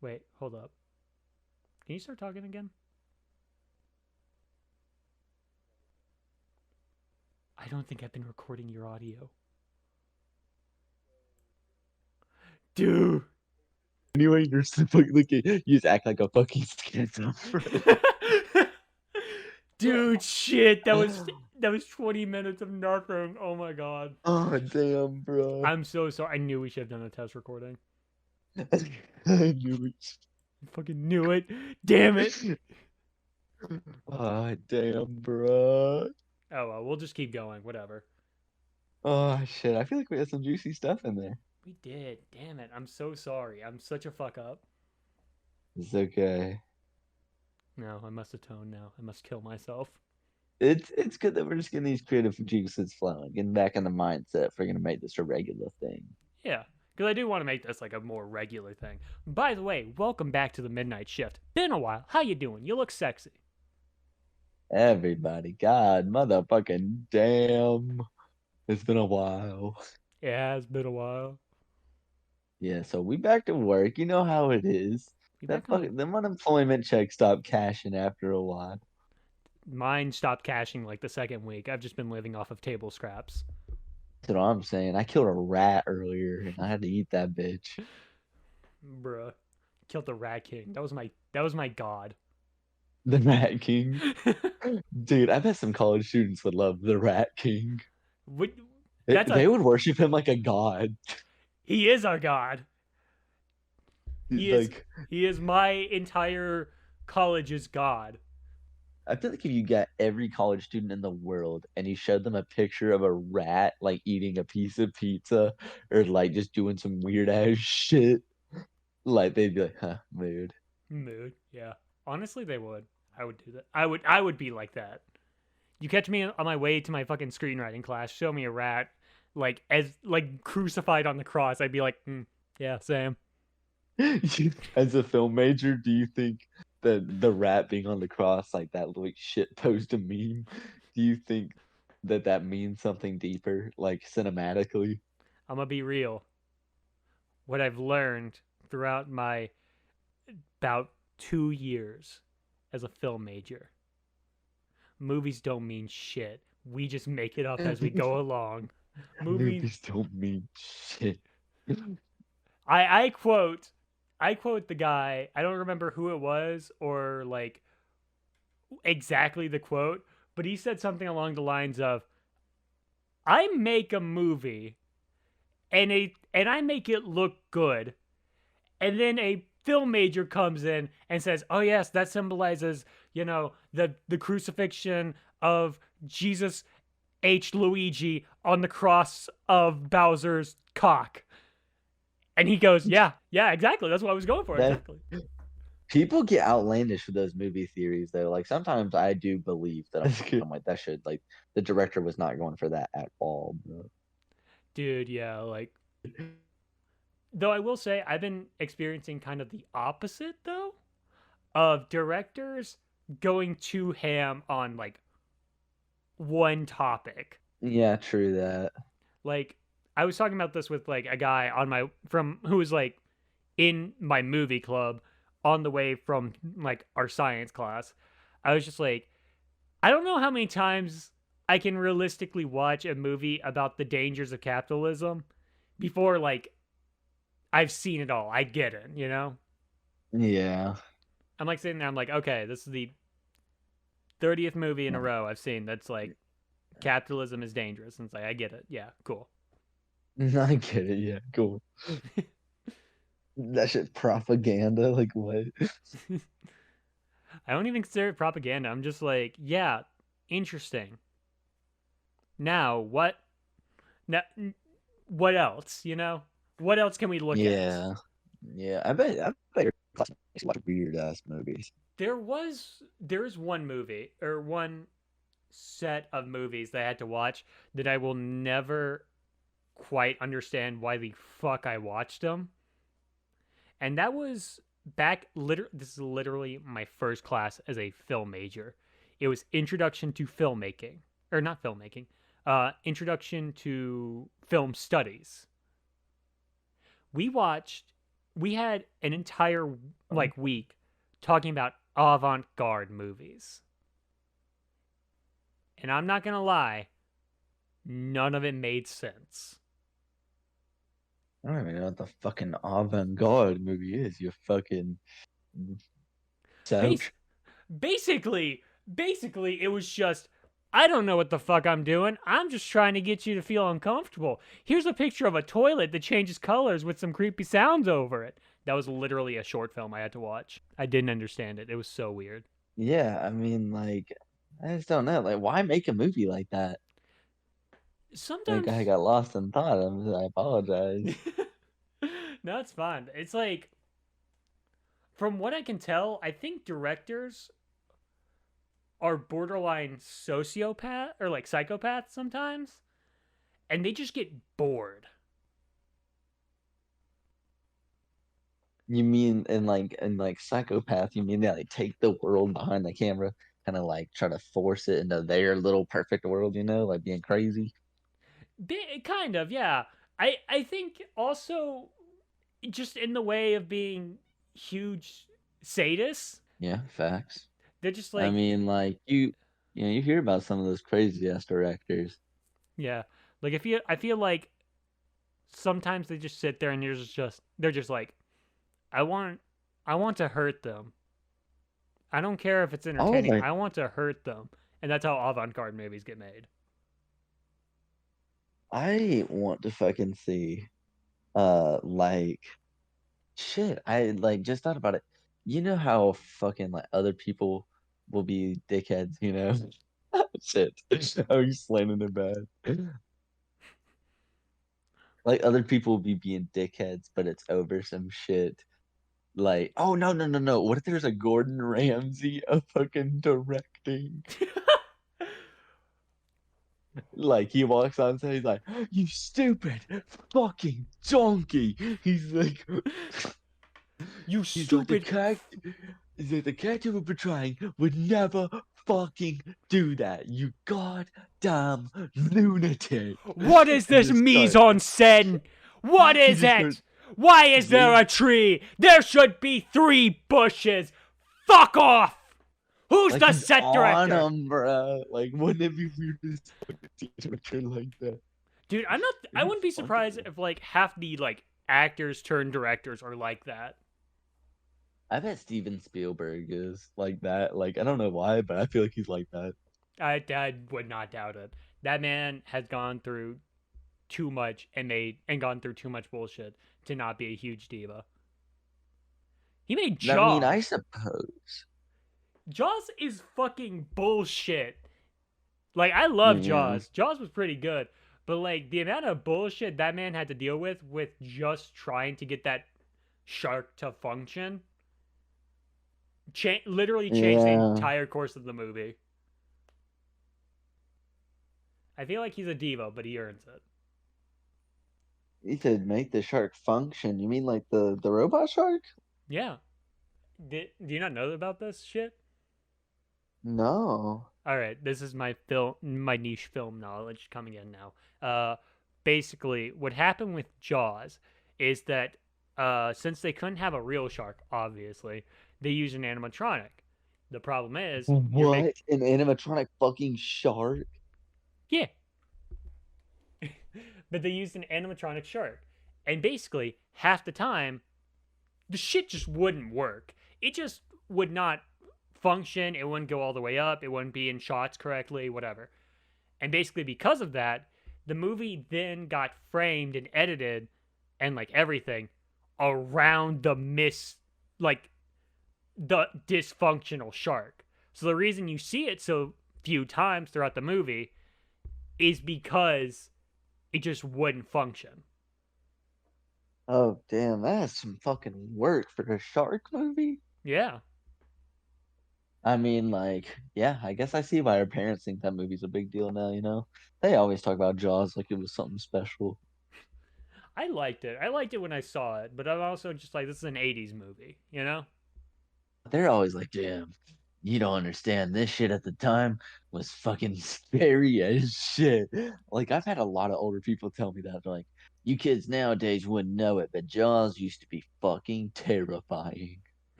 Wait, hold up. Can you start talking again? I don't think I've been recording your audio. Dude. Anyway, you're so fucking looking. You just act like a fucking schizophrenic. Dude, shit. That was 20 minutes of nothing. Oh my god. Oh damn, bro. I'm so sorry. I knew we should have done a test recording. I knew I fucking knew it. Damn it. it. Oh damn, bro. Oh well, we'll just keep going. Whatever. Oh shit, I feel like we had some juicy stuff in there. We did. Damn it. I'm so sorry. I'm such a fuck up. It's okay. No, I must atone now. I must kill myself. It's good that we're just getting these creative juices flowing, getting back in the mindset if we're gonna make this a regular thing. Yeah, because I do want to make this like a more regular thing. By the way, welcome back to the Midnight Shift. Been a while. How you doing? You look sexy. Everybody, God, motherfucking damn. It's been a while. It has been a while. Yeah, so we back to work. You know how it is. You That back on? fucking them unemployment checks stop cashing after a while. Mine stopped cashing like the second week. I've just been living off of table scraps. That's what I'm saying. I killed a rat earlier and I had to eat that bitch. Bruh. Killed the Rat King. That was my god. The Rat King. Dude, I bet some college students would love the Rat King. What- They, That's a they would worship him like a god. he is our god. He is Like, he is my entire college's god. I feel like if you got every college student in the world and you showed them a picture of a rat like eating a piece of pizza or like just doing some weird ass shit, like they'd be like, huh, mood. Mood. Yeah. Honestly, they would. I would do that. I would be like that. You catch me on my way to my fucking screenwriting class, show me a rat like as like crucified on the cross, I'd be like, yeah, same. As a film major, do you think that the rat being on the cross, like that like shit post a meme, do you think that that means something deeper, like cinematically? I'm gonna be real. What I've learned throughout my about 2 years as a film major, movies don't mean shit. We just make it up as we go along. Movies. Movies don't mean shit. I quote. I quote the guy. I don't remember who it was or like exactly the quote, but he said something along the lines of, "I make a movie and I make it look good, and then a film major comes in and says, "Oh yes, that symbolizes, the crucifixion of Jesus H. Luigi on the cross of Bowser's cock." And he goes, "Yeah, yeah, exactly. That's what I was going for. That Exactly." people get outlandish with those movie theories though. Like sometimes I do believe that I'm like that should like the director was not going for that at all, bro. Dude, yeah, like though I will say I've been experiencing kind of the opposite though of directors going too ham on like one topic. Yeah, true that. Like I was talking about this with like a guy on my from who was like in my movie club on the way from like our science class. I was just like, I don't know how many times I can realistically watch a movie about the dangers of capitalism before like I've seen it all. I get it, you know? Yeah. I'm like sitting there, I'm like, okay, this is the 30th movie in a row I've seen that's like capitalism is dangerous. And it's like, I get it. Yeah, cool. I get it. Yeah, cool. That shit propaganda. Like what? I don't even consider it propaganda. I'm just like, yeah, interesting. Now, now, what else, you know? What else can we look at? Yeah. Yeah. I bet your classmates watch weird ass movies. There is one movie or one set of movies that I had to watch that I will never quite understand why the fuck I watched them. And that was this is literally my first class as a film major. It was Introduction to Filmmaking, or not filmmaking, Introduction to Film Studies. We watched we had an entire Oh, week talking about avant-garde movies. And I'm not going to lie, none of it made sense. I don't even know what the fucking avant-garde movie is. You fucking Bas- Ouch. basically it was just I don't know what the fuck I'm doing. I'm just trying to get you to feel uncomfortable. Here's a picture of a toilet that changes colors with some creepy sounds over it. That was literally a short film I had to watch. I didn't understand it. It was so weird. Yeah, I mean, like, I just don't know. Like, why make a movie like that? Like, I Sometimes got lost in thought. I apologize. no, it's fine. It's like from what I can tell, I think directors are borderline sociopath or like psychopaths sometimes, and they just get bored. You mean in like Psychopath, you mean they like take the world behind the camera, kind of like try to force it into their little perfect world, like being crazy? Kind of, yeah. I think also just in the way of being huge sadists, Yeah, facts. they're just I like, mean, like you hear about some of those crazy ass directors. yeah. Like I feel like sometimes they just sit there and they're just like, I want I want to hurt them. I don't care if it's Oh, entertaining. like I want to hurt them. And that's how avant-garde movies get made. I want to fucking see, like shit. I like just thought about it. You know how fucking like other people will be dickheads. Shit. Oh, you slamming it bad. Like other people will be being dickheads, but it's over some shit. Like, oh no, no, no, no. What if there's a Gordon Ramsay of fucking directing? Like he walks on stage, he's like, "You stupid fucking donkey." He's like, You he's like the stupid. character. He's like the character we're portraying would never fucking do that. You goddamn lunatic. What is And this just mise start. en scène? What He is just starts. it? Why is there a tree? There should be 3 bushes. Fuck off! Who's Like the he's set on director? them, bro. Like, wouldn't it be weird to see a picture like that? Dude, I'm not. I It'd be wouldn't be fucking surprised if like half the actors turned directors are like that. I bet Steven Spielberg is like that. Like, I don't know why, but I feel like he's like that. I would not doubt it. That man has gone through too much and gone through too much bullshit to not be a huge diva. He made I mean, I Jaws. suppose. Jaws is fucking bullshit. Like I love Yeah. Jaws. Jaws was pretty good, but like the amount of bullshit that man had to deal with just trying to get that shark to function, literally changed the Yeah. entire course of the movie. I feel like he's a diva, but he earns it. He said make the shark function. You mean like the robot shark? Yeah. Do you not know about this shit? No. All right, this is my niche film knowledge coming in now. Uh, basically, what happened with Jaws is that since they couldn't have a real shark, obviously, they used an animatronic. The problem is you're make What? An animatronic fucking shark? yeah, but they used an animatronic shark, and basically half the time the shit just wouldn't work. It just would not function. It wouldn't go all the way up. It wouldn't be in shots correctly. Whatever. And basically, because of that, the movie then got framed and edited and like everything around like the dysfunctional shark. So the reason you see it so few times throughout the movie is because it just wouldn't function. Oh damn, that's some fucking work for a shark movie. Yeah. I mean, like, yeah, I guess I see why our parents think that movie's a big deal now. They always talk about Jaws like it was something special. I liked it. I liked it when I saw it, but I'm also just like, this is an 80s movie, you know? They're always like, damn, you don't understand. This shit at the time was fucking scary as shit. Like, I've had a lot of older people tell me that. They're like, You kids nowadays wouldn't know it, but Jaws used to be fucking terrifying.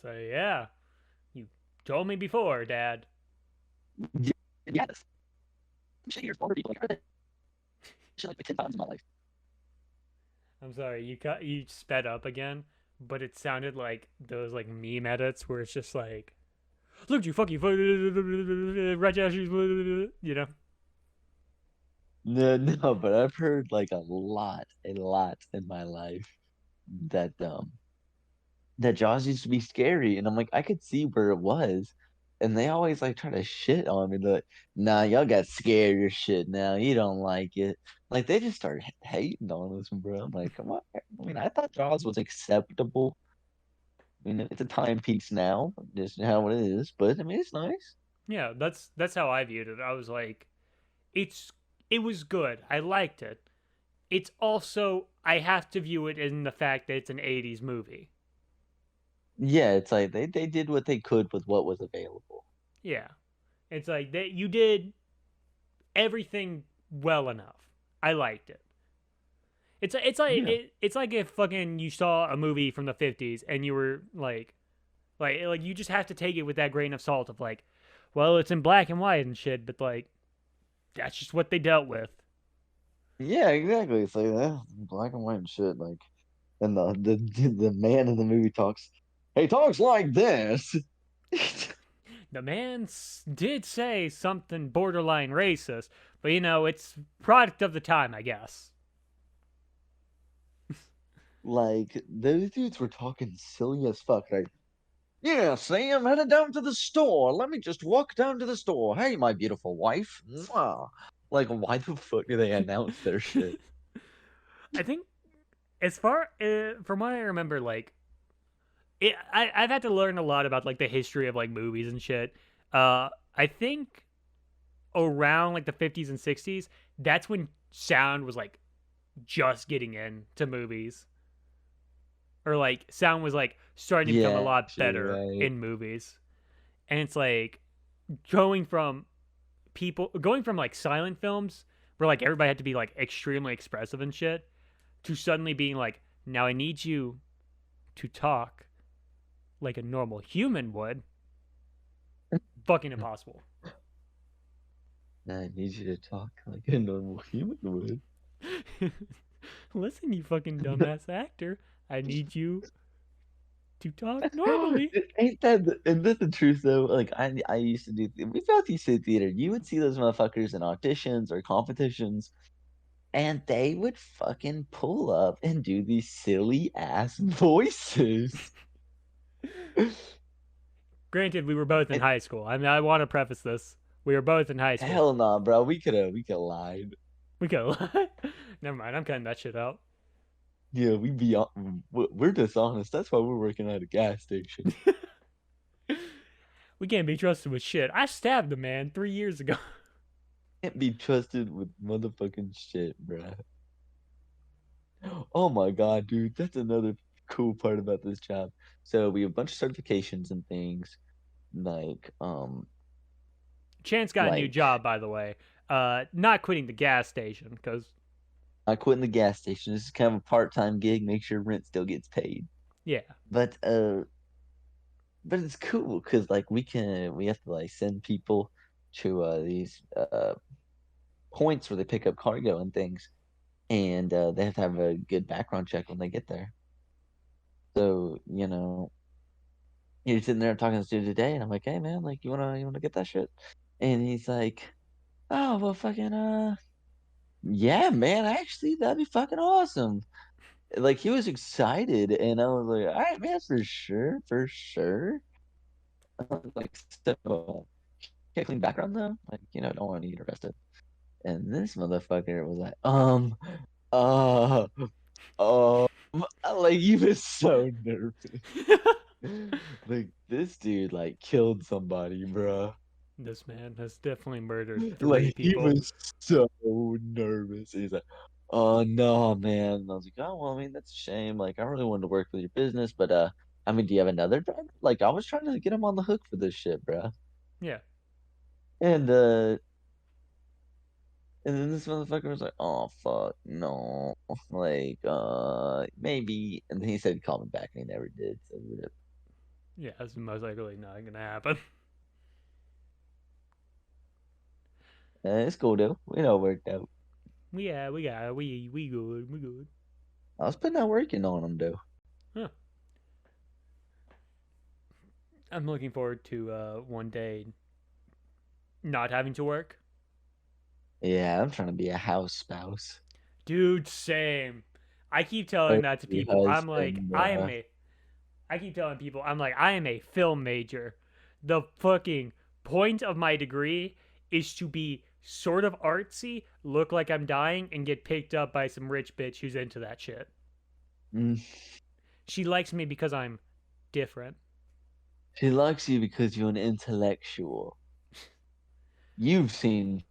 So yeah, you told me before, Dad. Yes. I'm sitting here for people like that shit like 10 times in my life. I'm sorry, you sped up again, but it sounded like those like meme edits where it's just like, look, you fucking right, you know. No, no, but I've heard like a lot in my life that that Jaws used to be scary, and I'm like, I could see where it was, and they always like try to shit on me, like, nah, y'all got scarier shit now. You don't like it. Like they just start hating on us, bro. I'm like, come on. I mean, I thought Jaws was acceptable. I mean, it's a timepiece now, just how it is, but I mean, it's nice. Yeah, that's how I viewed it. I was like, it's it was good. I liked it. It's also I have to view it in the fact that it's an '80s movie. Yeah, it's like they did what they could with what was available. Yeah, it's like that you did everything well enough. I liked it. Yeah. It's like if fucking you saw a movie from the '50s and you were like you just have to take it with that grain of salt of like, well, it's in black and white and shit, but like that's just what they dealt with. Yeah, exactly. It's like black and white and shit. Like, and the man in the movie talks. He talks like this. The man did say something borderline racist, but you know it's product of the time, I guess. Like those dudes were talking silly as fuck. Like, yeah, see, I'm headed down to the store. Let me just walk down to the store. Hey, my beautiful wife. Mwah. Like, why the fuck do they announce their shit? I think as far from what I remember, like I've had to learn a lot about like the history of like movies and shit. I think around like the 50s and 60s, that's when sound was like just getting into movies, or like sound was like starting to become a Yeah, lot you're better right. in movies. And it's like going from going from like silent films where like everybody had to be like extremely expressive and shit to suddenly being like, now I need you to talk like a normal human would. Fucking impossible. I need you to talk like a normal human would. Listen, you fucking dumbass actor. I need you to talk normally. Ain't that and that's the truth though? Like I used to do we both used to do theater. You would see those motherfuckers in auditions or competitions, and they would fucking pull up and do these silly ass voices. Granted, we were both in And high school. I mean, I want to preface this. We were both in high school. hell nah, bro. We could lied. We go. Never mind. I'm cutting that shit out. Yeah, we're dishonest. That's why we're working at a gas station. We can't be trusted with shit. I stabbed a man 3 years ago. Can't be trusted with motherfucking shit, bro. Oh my God, dude, that's another cool part about this job. So we have a bunch of certifications and things like Chance got a new like job, by the way. Not quitting the gas station because I quit in the gas station. This is kind of a part-time gig, make sure rent still gets paid. yeah, But it's cool because like we have to like send people to these points where they pick up cargo and things, and they have to have a good background check when they get there. So, you're sitting there talking to this dude today, and I'm like, hey man, like you wanna get that shit? And he's like, oh well fucking yeah, man, actually that'd be fucking awesome. Like he was excited, and I was like, all right, man, for sure, for sure. I was like, so can't clean background though? Like, don't want to get arrested. And this motherfucker was like, uh, um, like he was so nervous. Like this dude like killed somebody, bro. this man has definitely murdered three Like he people. was so nervous. He's like, "Oh no, man." And I was like, "Oh well, I mean that's a shame. Like I really wanted to work with your business, but I mean, do you have another driver?" Like I was trying to get him on the hook for this shit, bro. And Yeah, uh, And then this motherfucker was like, "Oh fuck, no, like, maybe." And then he said, "Call me back," and he never did. So Yeah, that's most likely not gonna happen. it's cool though. We know it worked out. Yeah, we good, we good. I was putting out working on him though. Huh. I'm looking forward to one day not having to work. Yeah, I'm trying to be a house spouse. Dude, same. I keep telling that to Thirsty people. I'm like, husband, bruh. I keep telling people, I'm like, I am a film major. The fucking point of my degree is to be sort of artsy, look like I'm dying, and get picked up by some rich bitch who's into that shit. Mm. She likes me because I'm different. She likes you because you're an intellectual. You've seen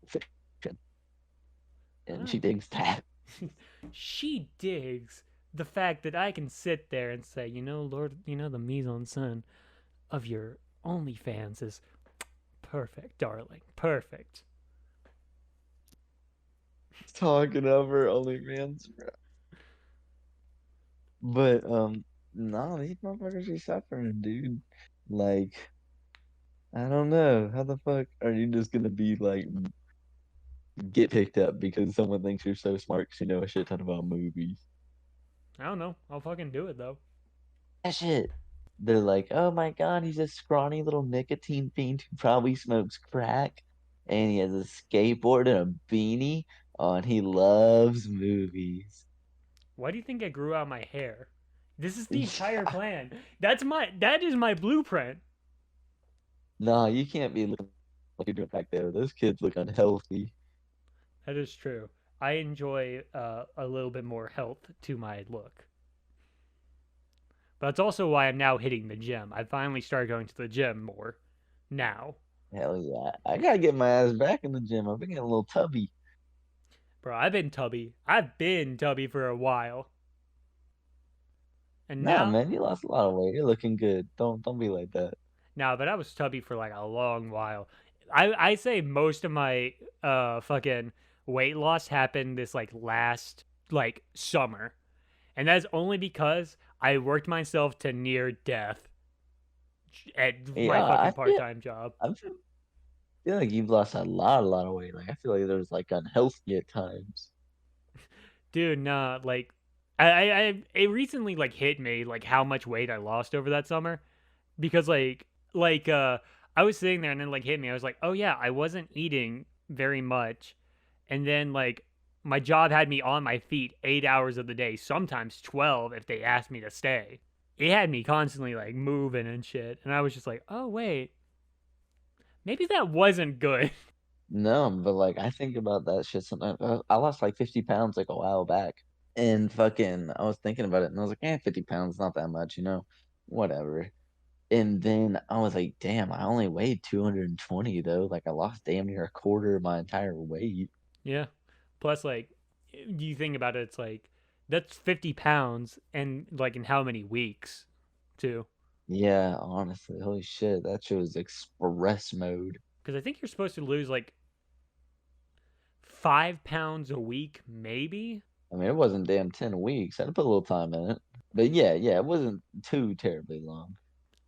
fiction, and Huh? she digs that. She digs the fact that I can sit there and say, you know, Lord, you know, the mise en scène of your OnlyFans is perfect, darling. Perfect. Talking over OnlyFans, bro. But no, these motherfuckers are suffering, dude. Like, I don't know. How the fuck are you just gonna be like get picked up because someone thinks you're so smart because you know a shit ton about movies? I don't know. I'll fucking do it though. That shit. They're like, oh my god, he's a scrawny little nicotine fiend who probably smokes crack, and he has a skateboard and a beanie. Oh, and he loves movies. Why do you think I grew out my hair? This is the entire plan. That is my blueprint. Nah, you can't be looking like you're doing back there. Those kids look unhealthy. That is true. I enjoy a little bit more health to my look. But that's also why I'm now hitting the gym. I finally started going to the gym more now. Hell yeah. I gotta get my ass back in the gym. I've been getting a little tubby. Bro, I've been tubby. I've been tubby for a while. And Nah, now, man, you lost a lot of weight. You're looking good. Don't be like that. now, but I was tubby for like a long while. I say most of my fucking weight loss happened this like last like summer. And that's only because I worked myself to near death at my Yeah, fucking part-time job. I feel like you've lost a lot of weight. Like I feel like there's like unhealthy at times. Dude, nah, like it recently like hit me like how much weight I lost over that summer because I was sitting there and then like hit me. I was like, "Oh yeah, I wasn't eating very much." And then like my job had me on my feet 8 hours of the day, sometimes 12 if they asked me to stay. It had me constantly like moving and shit. And I was just like, "Oh wait, maybe that wasn't good." No, but like I think about that shit sometimes. I lost like 50 pounds like a while back. And fucking I was thinking about it and I was like, 50 pounds, not that much, Whatever. And then I was like, damn, I only weighed 220 though. Like I lost damn near a quarter of my entire weight. Yeah. Plus, like, you think about it, it's like that's 50 pounds, and like in how many weeks, too? Yeah, honestly, holy shit, that shit was express mode. Because I think you're supposed to lose like 5 pounds a week, maybe. I mean, it wasn't damn 10 weeks. I had to put a little time in it. But yeah, it wasn't too terribly long.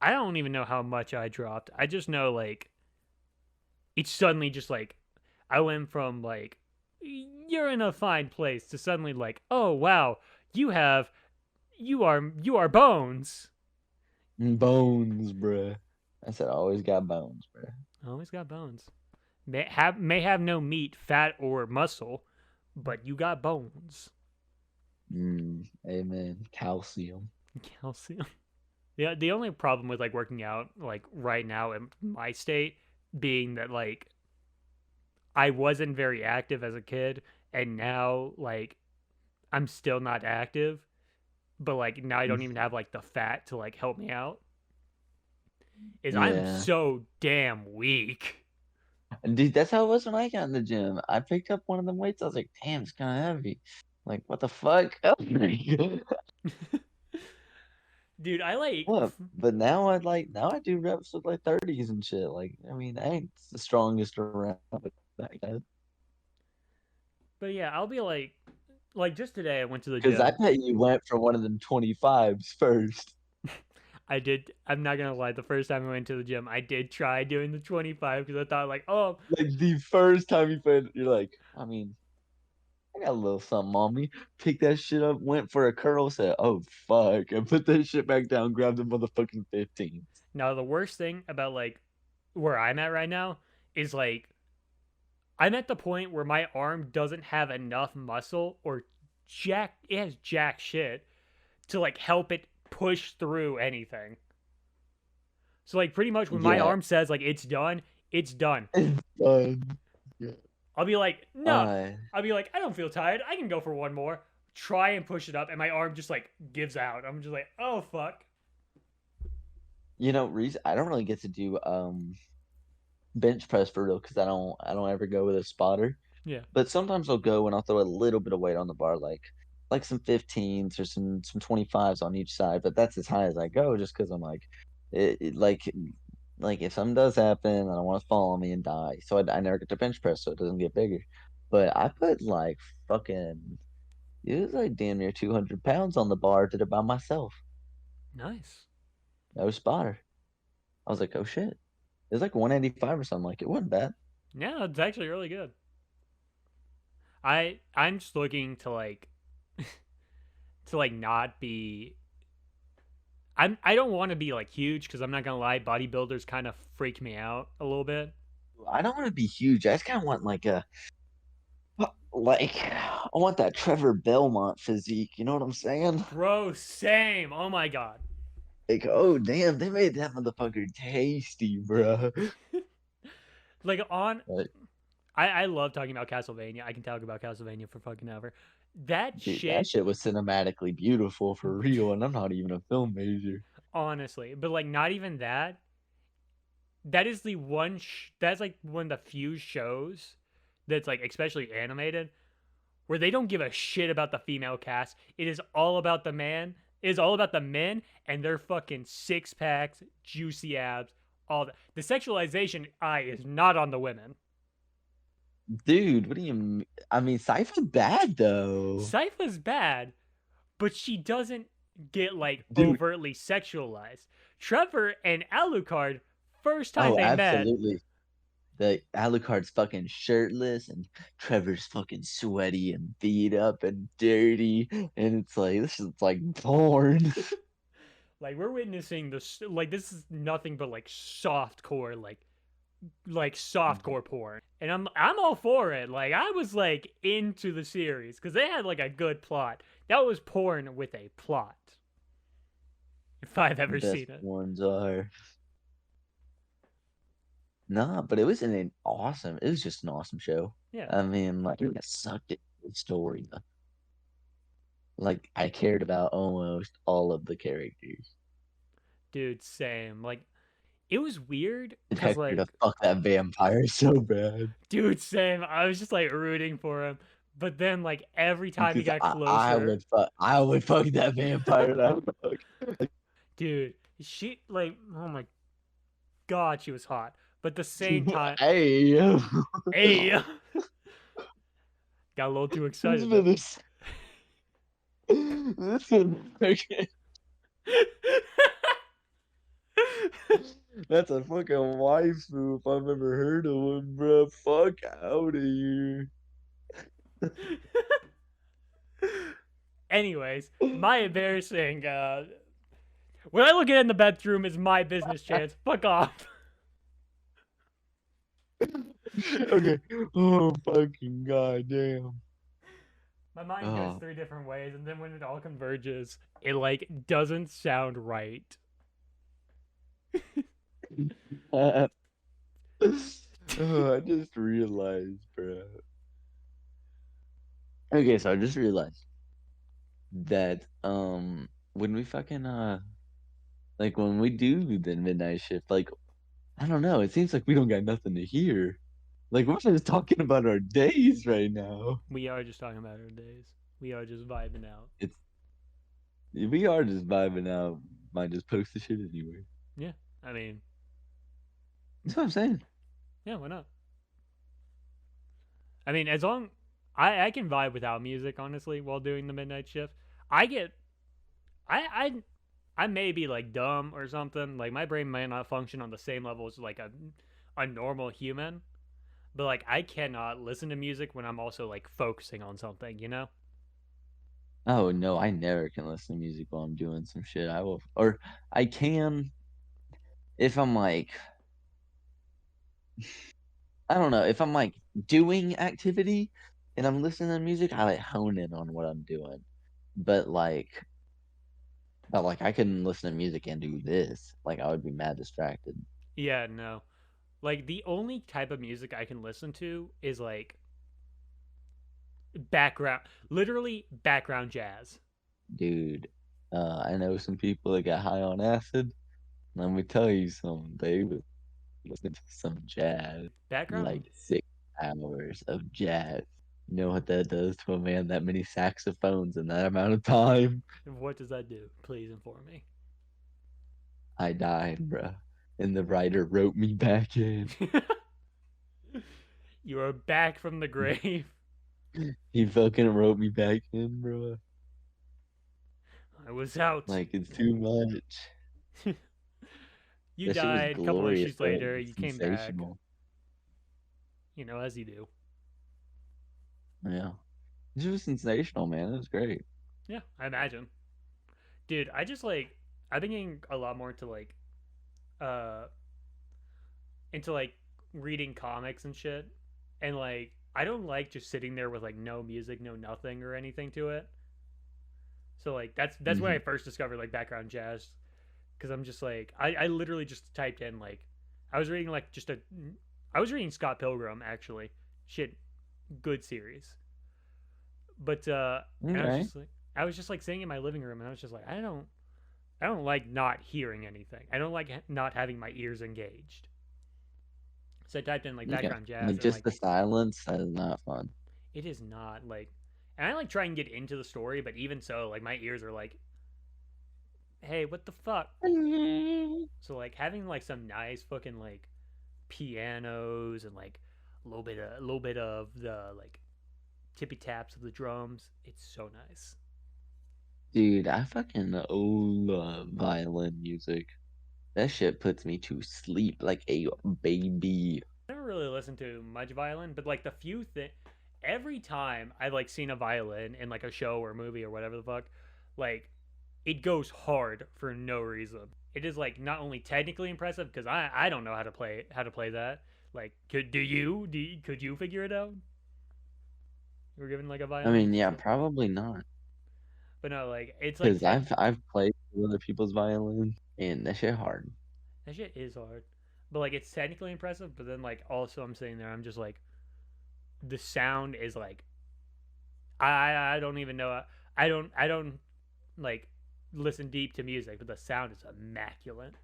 I don't even know how much I dropped. I just know like it's suddenly just like I went from like you're in a fine place to suddenly like oh wow you are bones. Bones, bruh. I said, I always got bones, bruh. Always got bones. May have no meat, fat, or muscle, but you got bones. Amen. Calcium. Calcium. Yeah, the only problem with like working out like right now in my state being that like I wasn't very active as a kid and now like I'm still not active, but like now I don't even have like the fat to like help me out. Is I'm Yeah. so damn weak. And dude, that's how it was when I got in the gym. I picked up one of them weights. I was like, damn, it's kind of heavy. Like, what the fuck? Oh my God. Dude, I like What? But now I do reps with like 30s and shit. Like, I mean, I ain't the strongest around, but back then. But yeah, I'll be like just today I went to the Because I gym. bet you went for one of them 25s first. I did. I'm not gonna lie. The first time I went to the gym, I did try doing the 25 because I thought like, oh, Like the first time you put, you're like, I mean, I got a little something on me. Picked that shit up, went for a curl, said, "Oh fuck," and put that shit back down. Grabbed the motherfucking 15. now the worst thing about like where I'm at right now is like I'm at the point where my arm doesn't have enough muscle or jack. It has jack shit to like help it push through anything. So like pretty much when my Yeah, arm says like it's done, it's done. it's done. Yeah. I'll be like, no. Uh, I'll be like, I don't feel tired. I can go for one more. Try and push it up, and my arm just like gives out. I'm just like, oh fuck. I don't really get to do bench press for real because I don't ever go with a spotter. Yeah. But sometimes I'll go and I'll throw a little bit of weight on the bar, like some 15s or some 25s on each side. But that's as high as I go, just because I'm like, like if something does happen, I don't want to fall on me and die. So I never get to bench press, so it doesn't get bigger. But I put like fucking, it was like damn near 200 pounds on the bar. Did it by myself. Nice. No spotter. I was like, oh shit. It was like 185 or something. Like it wasn't bad. Yeah, it's actually really good. I'm just looking to like to like not be. I don't want to be like huge because I'm not gonna lie, bodybuilders kind of freak me out a little bit. I don't want to be huge. I just kind of want I want that Trevor Belmont physique. You know what I'm saying? Bro, same. Oh my god. Like, oh damn, they made that motherfucker tasty, bro. Like on Like, I love talking about Castlevania. I can talk about Castlevania for fucking ever. That dude, that shit, shit was cinematically beautiful for real, and I'm not even a film major. honestly, but like not even that. That is the one. That's like one of the few shows that's like especially animated where they don't give a shit about the female cast. It is all about the man. It is all about the men and their fucking six packs, juicy abs. All the sexualization eye is not on the women. Dude, what do you? I mean, Cypher's bad though. Sypha's bad, but she doesn't get like Dude, overtly sexualized. Trevor and Alucard, first time oh, they met, absolutely. The Alucard's fucking shirtless, and Trevor's fucking sweaty and beat up and dirty, and it's like this is like porn. like we're witnessing this. Like this is nothing but like soft core, like softcore porn, and I'm all for it. Like I was like into the series because they had like a good plot. That was porn with a plot. If I've ever Best seen it, ones are. Nah, but it was an awesome. It was just an awesome show. yeah, I mean, like it sucked at the story. Like I cared about almost all of the characters. dude, same. Like it was weird And because Hector to like, fuck that vampire so bad. dude, same. I was just like rooting for him, but then like every time he Because got I closer, would fuck that vampire. That fuck. dude, she like, oh my god, she was hot. But at the same time, Hey, hey, got a little too this excited there. been this is okay. That's a fucking waifu if I've ever heard of one, bro. Fuck out of here. Anyways, my embarrassing. When I look at it in the bedroom, is my business chance. Fuck off. Okay. Oh fucking goddamn. My mind goes Oh. three different ways, and then when it all converges, it like doesn't sound right. Oh, I just realized, bro. Okay, so I just realized that when we fucking like when we do the midnight shift, like I don't know, it seems like we don't got nothing to hear. Like we're just talking about our days right now. We are just talking about our days. We are just vibing out. It's we are just vibing out. Might just post the shit anyway. Yeah, I mean, That's what I'm saying. yeah, why not? I mean, as long I can vibe without music honestly while doing the midnight shift. I get I may be like dumb or something. Like my brain might not function on the same level as like a normal human. But like I cannot listen to music when I'm also like focusing on something, you know? Oh no, I never can listen to music while I'm doing some shit. I will, or I can if I'm like, I don't know, if I'm like doing activity and I'm listening to music, I like hone in on what I'm doing. But like I couldn't listen to music and do this. Like I would be mad distracted. Yeah, no. Like the only type of music I can listen to is like background, literally background jazz. Dude, I know some people that got high on acid. Let me tell you something. They would listen to some jazz, Background, like 6 hours of jazz. You know what that does to a man? That many saxophones in that amount of time? what does that do? Please inform me. I died, bruh. And the writer wrote me back in. You are back from the grave. He fucking wrote me back in, bruh. I was out. Like, it's too much. You That shit was died. A couple glorious, issues bro. It later, was you came back. sensational. As you do. Yeah. It was sensational, man. It was great. Yeah, I imagine. Dude, I just like I've been getting a lot more uh into like reading comics and shit. And like I don't like just sitting there with like no music, no nothing or anything to it. So like that's when Hmm. I first discovered like background jazz because I'm just like I literally just typed in like I was reading like just a I was reading Scott Pilgrim actually. Shit, good series. But and Okay. I was just like sitting in my living room and I was just like I don't like not hearing anything. I don't like not having my ears engaged. So I typed in like Okay. background jazz Like, and just like the silence, that is not fun. it is not like and I like try and get into the story, but even so, like my ears are like, hey, what the fuck? So like having like some nice fucking like pianos and like a little bit of the like tippy taps of the drums, it's so nice. Dude, I fucking love violin music. That shit puts me to sleep like a baby. I never really listened to much violin, but like the few thing every time I've like seen a violin in like a show or movie or whatever the fuck, like it goes hard for no reason. It is like not only technically impressive because I don't know how to play that. Like could you figure it out? You were given like a I violin mean, yeah, just to, probably not. but no, like it's like Because I've played with other people's violin, and that shit hard. that shit is hard. But like it's technically impressive, but then like also I'm sitting there, I'm just like the sound is like I don't even know I don't like listen deep to music, but the sound is immaculate.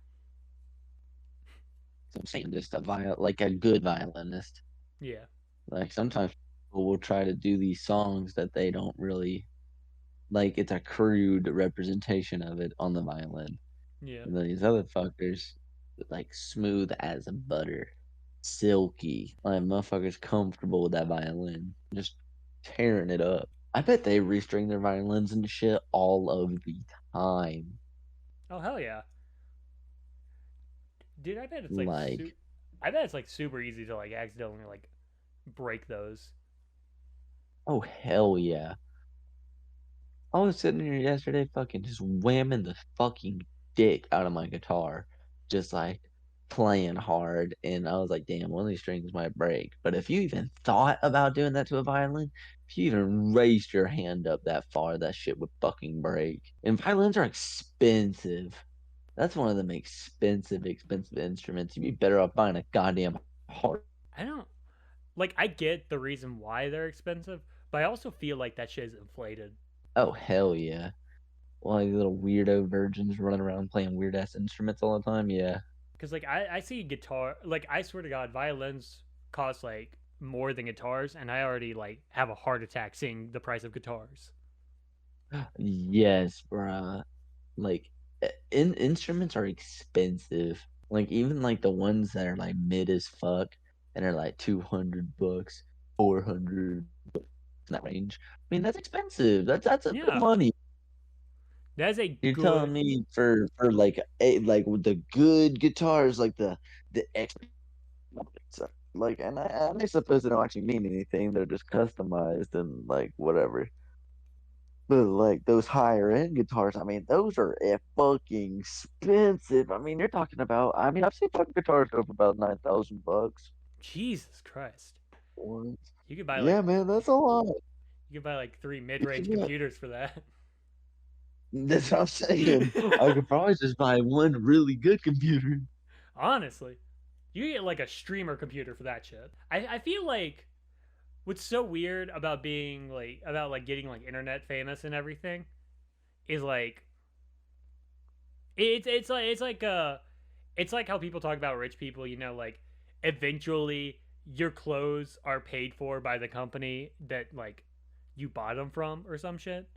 So I'm saying just like a good violinist. Yeah, Like sometimes people will try to do these songs that they don't really like. It's a crude representation of it on the violin, yeah. and then these other fuckers like smooth as butter, silky. Like motherfuckers comfortable with that violin, just tearing it up. I bet they restring their violins and shit all of the time. Oh hell yeah, dude! Like, I bet it's like super easy to like accidentally like break those. oh hell yeah. I was sitting here yesterday fucking just whamming the fucking dick out of my guitar, just like playing hard. And I was like, damn, one of these strings might break. But if you even thought about doing that to a violin, if you even raised your hand up that far, that shit would fucking break. And violins are expensive. That's one of them expensive instruments. You'd be better off buying a goddamn harp. I don't like. I get the reason why they're expensive, but I also feel like that shit is inflated. Oh, hell yeah. Well, like little weirdo virgins running around playing weird ass instruments all the time. Yeah. Because like I see guitar like I swear to God, violins cost like more than guitars, and I already like have a heart attack seeing the price of guitars. Yes, bruh. Like, instruments are expensive. Like, even like the ones that are like mid as fuck and are like $200, $400. that range. I mean, that's expensive. That's a bit of Yeah, money. that's a You're telling good. me for like like with the good guitars, like the extra like, and I suppose they don't actually mean anything. They're just customized and like whatever. But like those higher end guitars, I mean, those are fucking expensive. I mean, you're talking about. I mean, I've seen fucking guitars go for about $9,000. Jesus Christ. Once. You could buy like Yeah, man, that's a lot. three mid-range Yeah, computers for that. that's what I'm saying. I could probably just buy one really good computer. Honestly, you get like a streamer computer for that shit. I feel like what's so weird about being like about like getting like internet famous and everything is like it's like how people talk about rich people, you know, like eventually your clothes are paid for by the company that like you bought them from or some shit.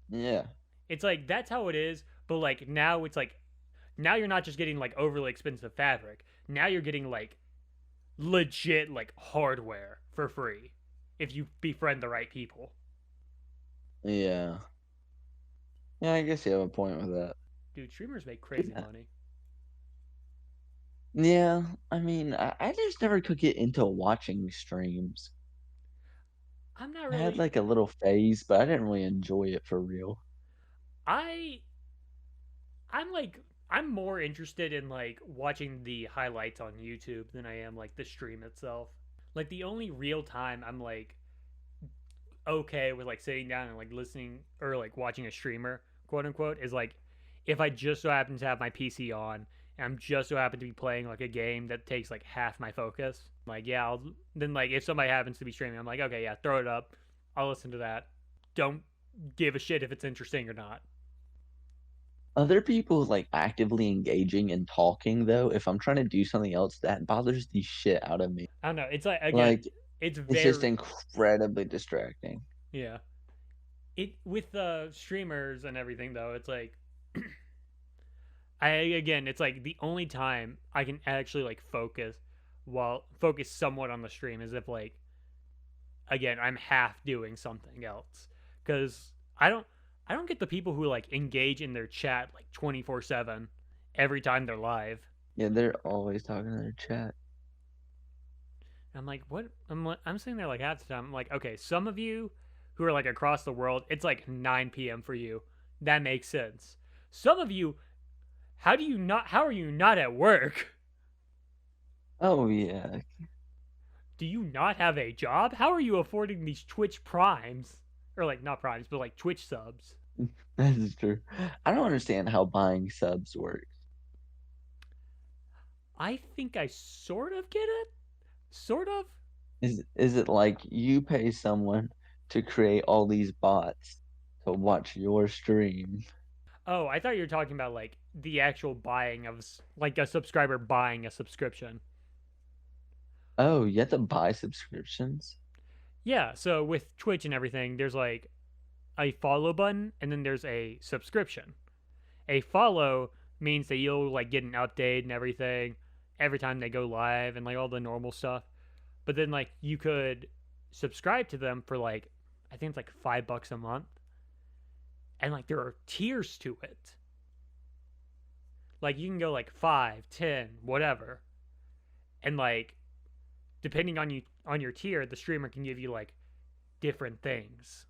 Yeah. It's like that's how it is, but like now it's like now you're not just getting like overly expensive fabric. Now you're getting like legit like hardware for free if you befriend the right people. Yeah. Yeah, I guess you have a point with that. Dude, streamers make crazy Yeah. money. Yeah, I mean, I just never could get into watching streams. I'm not I had really like a little phase, but I didn't really enjoy it for real. I I'm like I'm more interested in like watching the highlights on YouTube than I am like the stream itself. Like the only real time I'm like okay with like sitting down and like listening or like watching a streamer, quote unquote, is like if I just so happen to have my PC on and I'm just so happen to be playing like a game that takes like half my focus. Like yeah, then like if somebody happens to be streaming, I'm like okay, yeah, throw it up. I'll listen to that. Don't give a shit if it's interesting or not. Other people like actively engaging and talking though, if I'm trying to do something else, that bothers the shit out of me. I don't know. It's like again, Like it's it's just very incredibly distracting. yeah. It with the streamers and everything though, it's like I again, it's like the only time I can actually like focus somewhat on the stream is if like again I'm half doing something else because I don't get the people who like engage in their chat like 24/7 every time they're live. Yeah, they're always talking in their chat. I'm like, what? I'm sitting there like half the time. I'm like, okay, some of you who are like across the world, it's like 9 p.m. for you. That makes sense. Some of you, how do you not? How are you not at work? Oh yeah, Do you not have a job? How are you affording these Twitch primes? Or like not primes, but like Twitch subs. that is true. I don't understand how buying subs works. I think I sort of get it. Sort of. Is it like you pay someone to create all these bots to watch your stream? Oh, I thought you were talking about like the actual buying of like a subscriber buying a subscription. Oh, you have to buy subscriptions? Yeah, so with Twitch and everything, there's like a follow button and then there's a subscription. A follow means that you'll like get an update and everything every time they go live and like all the normal stuff. But then like you could subscribe to them for like I think it's like $5 a month. And like there are tiers to it. Like you can go like 5, 10, whatever. And like depending on your tier, the streamer can give you like different things.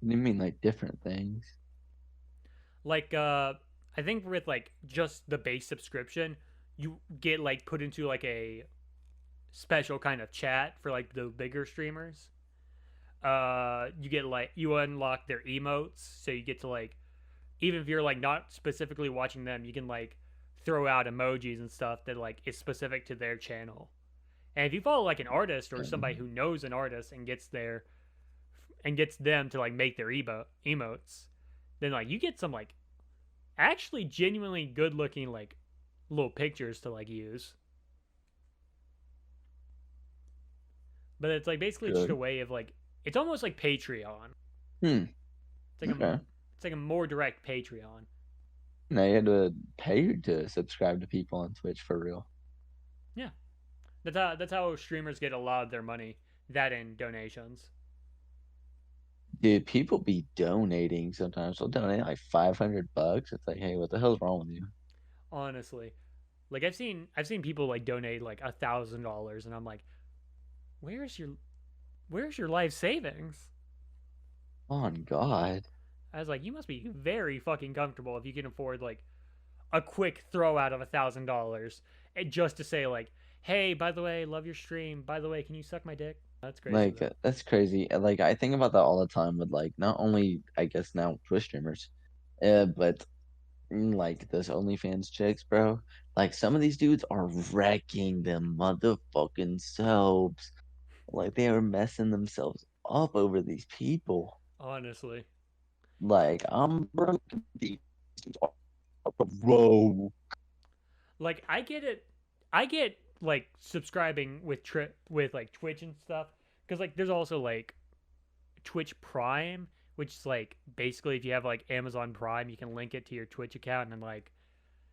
You mean like different things? Like I think with like just the base subscription, you get like put into like a special kind of chat for like the bigger streamers. You get like you unlock their emotes, so you get to like even if you're like not specifically watching them, you can like throw out emojis and stuff that like is specific to their channel. And if you follow like an artist or somebody who knows an artist and gets them to like make their emotes, then like you get some like actually genuinely good looking like little pictures to like use. But it's like basically just a Good. way of like it's almost like Patreon. Hmm. It's like a Okay. it's like a more direct Patreon. Now you had to pay to subscribe to people on Twitch for real. Yeah. That's how streamers get a lot of their money. That and donations. Dude, people be donating sometimes. They'll donate like $500. It's like, hey, what the hell's wrong with you? Honestly, like I've seen people like donate like $1,000, and I'm like, where's your where's your life savings? On God. I was like, you must be very fucking comfortable if you can afford like a quick throw out of $1,000 just to say like, hey, by the way, love your stream. By the way, can you suck my dick? That's crazy Like though. that's crazy. Like I think about that all the time with like not only I guess now Twitch streamers, but like those OnlyFans chicks, bro. Like some of these dudes are wrecking them motherfucking selves. Like they are messing themselves up over these people. Honestly, Like I'm broken. These dudes are bro. like I get it. I get like subscribing with like Twitch and stuff because like there's also like Twitch Prime, which is like basically if you have like Amazon Prime, you can link it to your Twitch account and like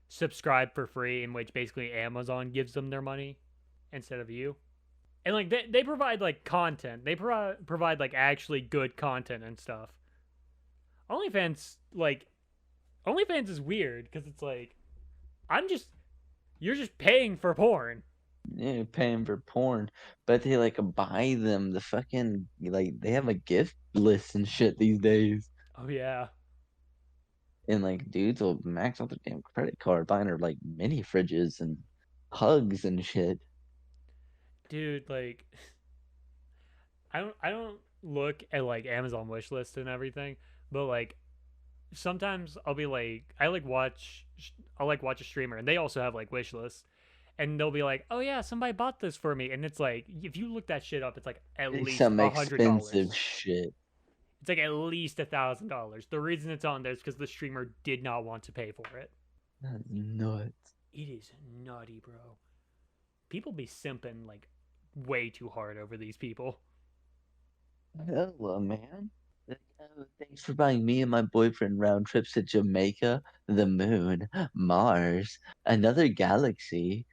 subscribe for free, in which basically Amazon gives them their money instead of you. And like they provide like content. They provide like actually good content and stuff. OnlyFans like OnlyFans is weird because it's like I'm just you're just paying for porn. Yeah, paying for porn, but they like buy them the fucking like they have a gift list and shit these days. Oh yeah, And like dudes will max out their damn credit card buying her like mini fridges and hugs and shit. dude. Like I don't look at like Amazon wish lists and everything, but like sometimes I'll be like I'll like watch a streamer and they also have like wish lists and they'll be like, oh yeah, somebody bought this for me, and it's like if you look that shit up, it's like at It's least some expensive $100. shit. It's like at least $1,000. The reason it's on there is because the streamer did not want to pay for it. That's nuts. It is nutty, bro. People be simping like way too hard over these people. Hello, man. Like, oh, thanks for buying me and my boyfriend round trips to Jamaica, the moon, Mars, another galaxy,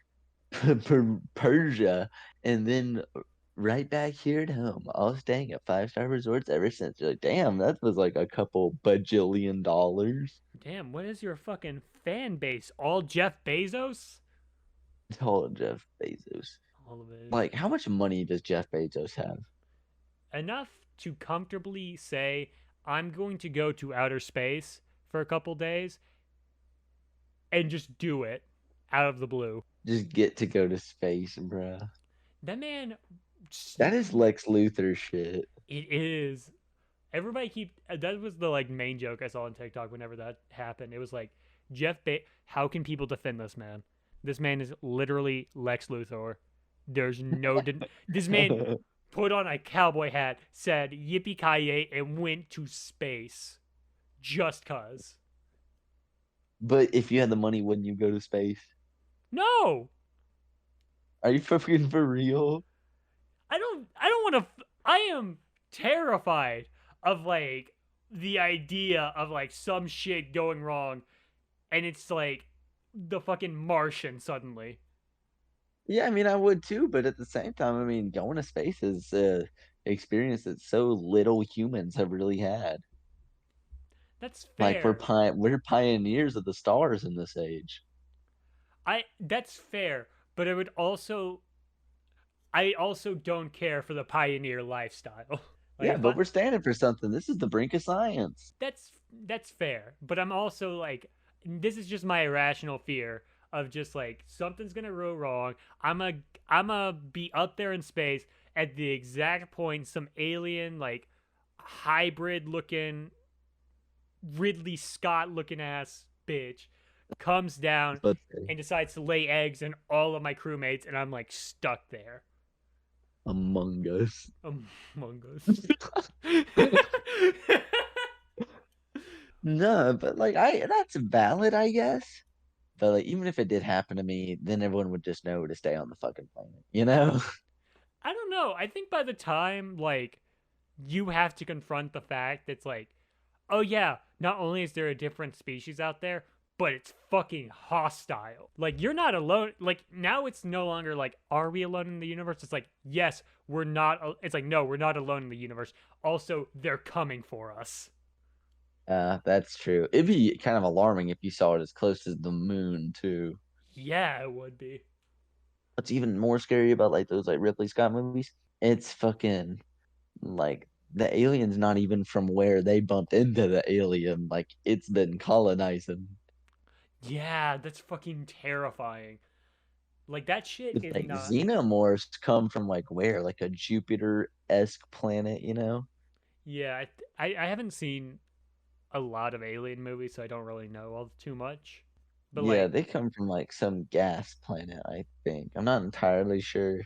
Persia, and then right back here at home, all staying at five-star resorts ever since. You're like, damn, that was like a couple bajillion dollars. Damn, what is your fucking fan base? All Jeff Bezos? Told Jeff Bezos. All of it. Like, how much money does Jeff Bezos have? Enough to comfortably say, I'm going to go to outer space for a couple days and just do it out of the blue. Just get to go to space, bruh. That man, That is Lex Luthor shit. it is. Everybody that was the like main joke I saw on TikTok whenever that happened. It was like how can people defend this man? This man is literally Lex Luthor. There's no this man put on a cowboy hat, said yippee ki and went to space just cuz. But if you had the money, wouldn't you go to space? No, Are you fucking for real? I don't want to. I am terrified of like the idea of like some shit going wrong, and it's like the fucking Martian suddenly. Yeah, I mean, I would too, but at the same time, I mean, going to space is a experience that so little humans have really had. That's Like fair. we're pioneers of the stars in this age. That's fair, but I also don't care for the pioneer lifestyle. Like Yeah, if but I we're standing for something. This is the brink of science. that's fair, but I'm also like this is just my irrational fear of just like something's gonna go wrong. I'm a be up there in space at the exact point some alien like hybrid looking Ridley Scott looking ass bitch comes down But and decides to lay eggs in all of my crewmates, and I'm like stuck there Among Us. among us. No, but like I that's valid, I guess. But like even if it did happen to me, then everyone would just know to stay on the fucking planet, you know? I don't know. I think by the time like you have to confront the fact it's like, oh yeah, not only is there a different species out there, but it's fucking hostile. Like, you're not alone. Like, now it's no longer like, are we alone in the universe? It's like, yes, we're not. It's like, no, we're not alone in the universe. Also, they're coming for us. That's true. It'd be kind of alarming if you saw it as close as the moon too. Yeah, it would be. What's even more scary about like those like Ripley Scott movies? It's fucking like the alien's not even from where they bumped into the alien. Like it's been colonizing. Yeah, that's fucking terrifying. Like, that shit It's is like not. xenomorphs come from like where? Like a Jupiter-esque planet, you know? Yeah, I haven't seen a lot of alien movies, so I don't really know all too much. But Yeah, like, they come from like some gas planet, I think. I'm not entirely sure,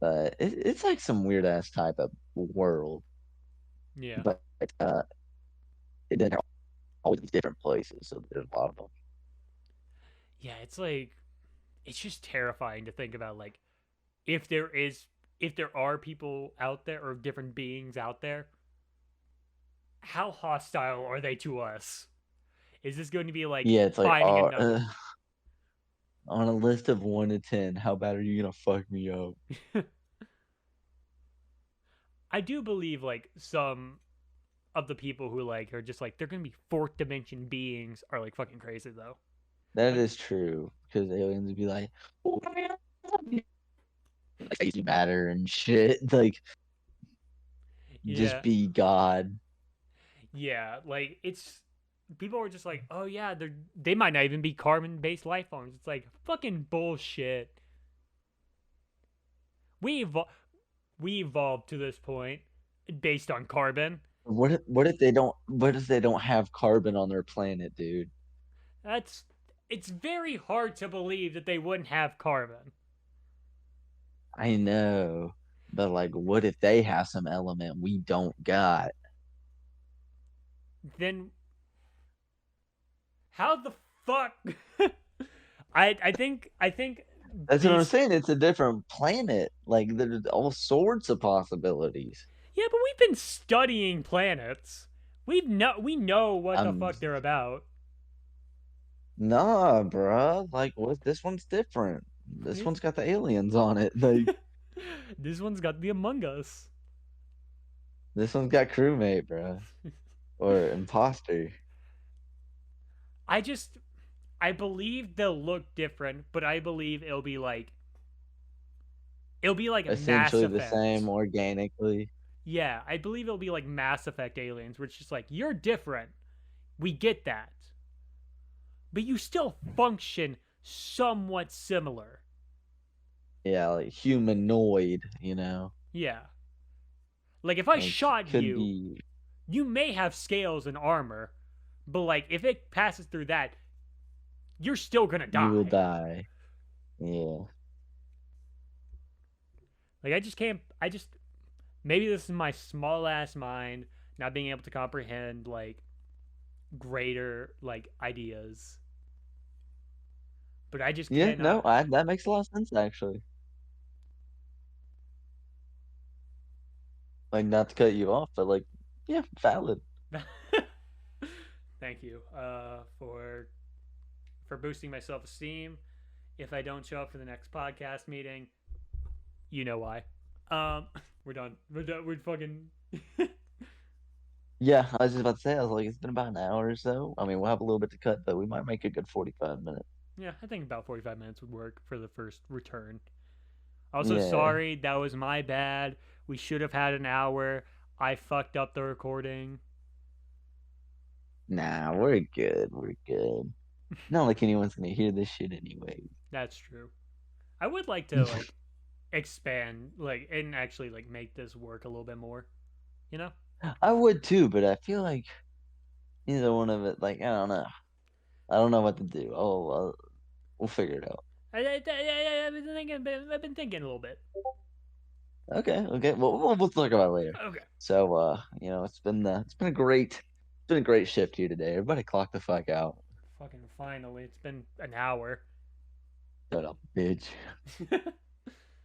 but it's like some weird ass type of world. yeah, But they're always different places, so there's a lot of them. yeah, it's like, it's just terrifying to think about. Like, if there is, if there are people out there or different beings out there, how hostile are they to us? Is this going to be like Yeah, it's like, finding another? on a list of 1 to 10, how bad are you gonna fuck me up? I do believe like some of the people who like are just like they're gonna be fourth dimension beings are like fucking crazy though. That Like, is true, because aliens would be like, "Oh, man, like crazy matter and shit. Like, just yeah, be God. yeah, like it's people are just like, oh yeah, they might not even be carbon based life forms. It's like fucking bullshit. We evol- we evolved to this point based on carbon. What if they don't have carbon on their planet, dude? That's it's very hard to believe that they wouldn't have carbon. I know, but like, what if they have some element we don't got? Then how the fuck? I think That's what I'm these. saying. It's a different planet. Like, there's all sorts of possibilities. Yeah, but we've been studying planets. We know what the I'm fuck they're about. Nah, bruh. Like, what? This one's different. This one's got the aliens on it. Like, This one's got the Among Us. this one's got crewmate, bruh, or imposter. I just I believe they'll look different, but I believe it'll be like Mass Essentially the Effect. same organically. Yeah, I believe it'll be like Mass Effect aliens, where it's just like you're different. We get that, but you still function somewhat similar. Yeah, like humanoid. You know, Yeah, like if I like shot could you, be. you may have scales and armor, but like if it passes through that, you're still gonna You will die. die. Yeah. Like I just can't. I just maybe this is my small ass mind not being able to comprehend like greater like ideas, but I just Yeah. No, cannot. that makes a lot of sense actually. Like, not to cut you off, but like, yeah, valid. Thank you for boosting my self esteem. If I don't show up for the next podcast meeting, you know why. We're done. We're done. We're fucking. Yeah, I was just about to say. I was like, it's been about an hour or so. I mean, we'll have a little bit to cut, but we might make a good 45 minutes. Yeah, I think about 45 minutes would work for the first return. Also, Yeah. sorry, that was my bad. We should have had an hour. I fucked up the recording. Nah, we're good. We're good. Not like anyone's gonna hear this shit anyway. That's true. I would like to like expand like and actually like make this work a little bit more. You know? I would too, but I feel like either one of it. Like, I don't know. I don't know what to do. Oh, we'll figure it out. I've been thinking a little bit. Okay. Okay. Well, we'll talk about it later. Okay. So, it's been a great shift here today. Everybody clock the fuck out. Fucking finally, it's been an hour. Shut up, bitch.